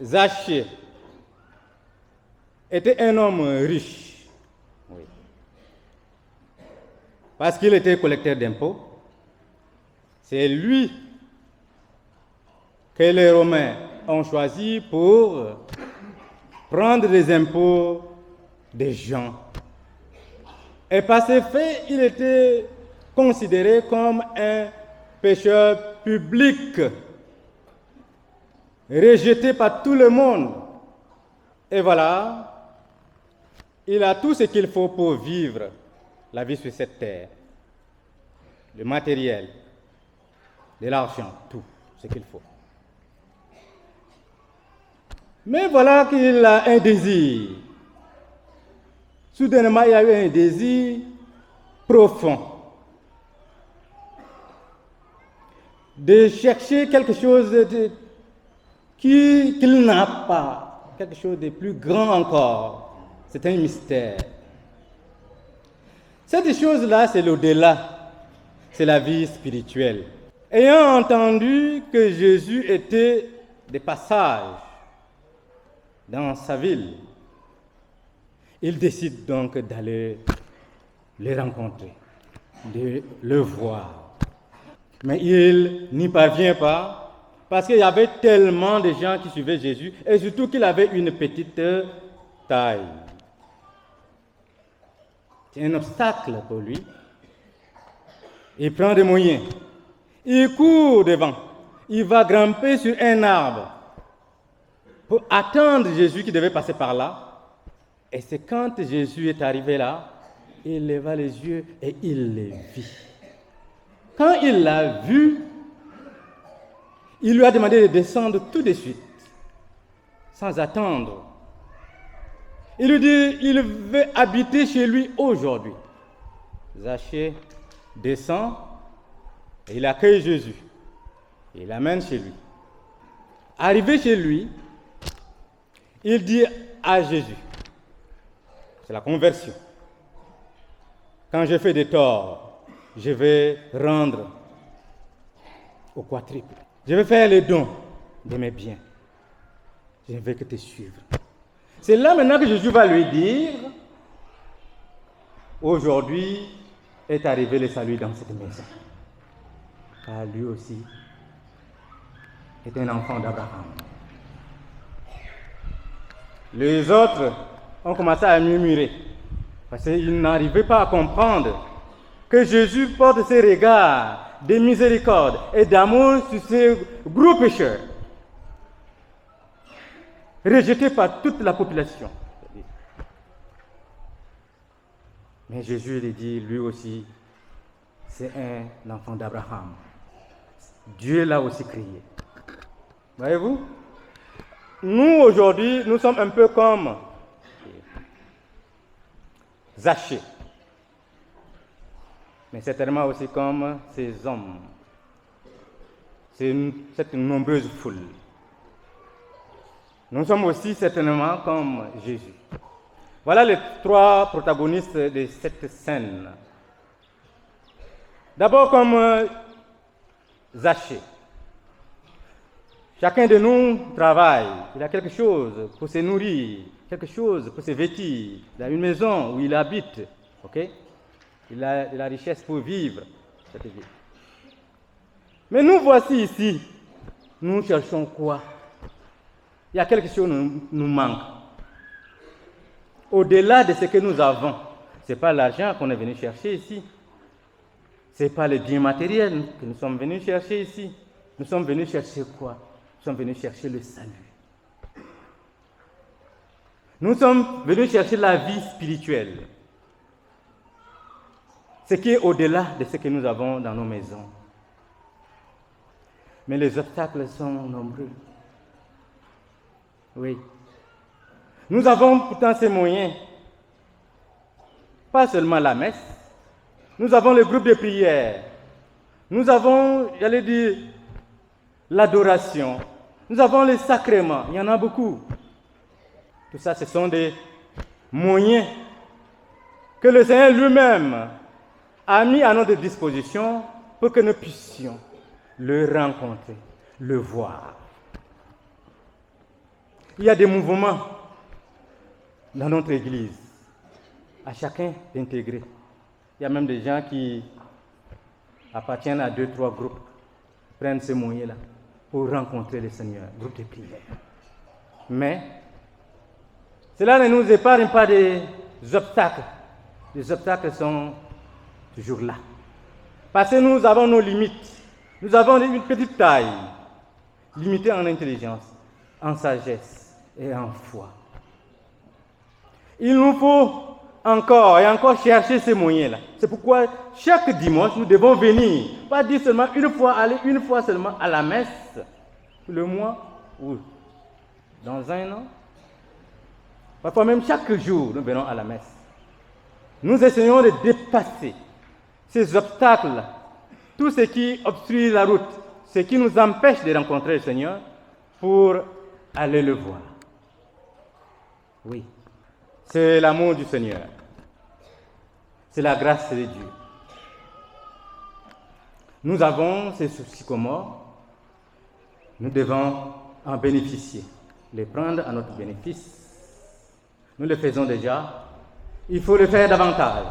Zachée était un homme riche, oui, parce qu'il était collecteur d'impôts. C'est lui que les Romains ont choisi pour prendre des impôts des gens. Et par ces faits, il était considéré comme un pécheur public, rejeté par tout le monde. Et voilà, il a tout ce qu'il faut pour vivre la vie sur cette terre. Le matériel, de l'argent, tout ce qu'il faut. Mais voilà qu'il a un désir. Soudainement, il a eu un désir profond de chercher quelque chose qu'il n'a pas, quelque chose de plus grand encore. C'est un mystère. Cette chose-là, c'est l'au-delà, c'est la vie spirituelle. Ayant entendu que Jésus était de passage dans sa ville, il décide donc d'aller le rencontrer, de le voir. Mais il n'y parvient pas parce qu'il y avait tellement de gens qui suivaient Jésus et surtout qu'il avait une petite taille. C'est un obstacle pour lui. Il prend des moyens. Il court devant. Il va grimper sur un arbre pour attendre Jésus qui devait passer par là. Et c'est quand Jésus est arrivé là, il leva les yeux et il le vit. Quand il l'a vu, il lui a demandé de descendre tout de suite, sans attendre. Il lui dit, il veut habiter chez lui aujourd'hui. Zachée descend et il accueille Jésus. Il l'amène chez lui. Arrivé chez lui, il dit à Jésus, c'est la conversion. Quand je fais des torts, je vais rendre au quadruple. Je vais faire les dons de mes biens. Je ne vais que te suivre. C'est là maintenant que Jésus va lui dire, aujourd'hui est arrivé le salut dans cette maison. Car lui aussi est un enfant d'Abraham. Les autres ont commencé à murmurer parce qu'ils n'arrivaient pas à comprendre que Jésus porte ses regards de miséricorde et d'amour sur ces gros pécheurs, rejetés par toute la population. Mais Jésus lui dit, lui aussi, c'est un enfant d'Abraham. Dieu l'a aussi créé. Voyez-vous? Nous, aujourd'hui, nous sommes un peu comme Zachée, mais certainement aussi comme ces hommes, cette nombreuse foule. Nous sommes aussi certainement comme Jésus. Voilà les trois protagonistes de cette scène. D'abord comme Zachée. Chacun de nous travaille, il a quelque chose pour se nourrir, quelque chose pour se vêtir, il a une maison où il habite, ok? Il a de la richesse pour vivre cette vie. Mais nous voici ici, nous cherchons quoi? Il y a quelque chose qui nous manque. Au-delà de ce que nous avons, ce n'est pas l'argent qu'on est venu chercher ici. Ce n'est pas les biens matériels que nous sommes venus chercher ici. Nous sommes venus chercher quoi? Nous sommes venus chercher le salut. Nous sommes venus chercher la vie spirituelle. Ce qui est au-delà de ce que nous avons dans nos maisons. Mais les obstacles sont nombreux. Oui. Nous avons pourtant ces moyens. Pas seulement la messe. Nous avons le groupe de prière. Nous avons, j'allais dire, l'adoration. Nous avons les sacrements. Il y en a beaucoup. Tout ça, ce sont des moyens que le Seigneur lui-même a mis à notre disposition pour que nous puissions le rencontrer, le voir. Il y a des mouvements dans notre Église. À chacun d'intégrer. Il y a même des gens qui appartiennent à 2-3 groupes, prennent ces moyens-là pour rencontrer le Seigneur, groupe de prière. Mais cela ne nous épargne pas des obstacles. Les obstacles sont toujours là. Parce que nous avons nos limites. Nous avons une petite taille, limitée en intelligence, en sagesse et en foi. Il nous faut encore et encore chercher ces moyens-là. C'est pourquoi chaque dimanche, nous devons venir. Pas dire seulement une fois, aller une fois seulement à la messe, le mois ou dans un an. Parfois même chaque jour, nous venons à la messe. Nous essayons de dépasser ces obstacles, tout ce qui obstrue la route, ce qui nous empêche de rencontrer le Seigneur pour aller le voir. Oui. C'est l'amour du Seigneur. C'est la grâce de Dieu. Nous avons ces sycomores. Nous devons en bénéficier, les prendre à notre bénéfice. Nous le faisons déjà. Il faut le faire davantage.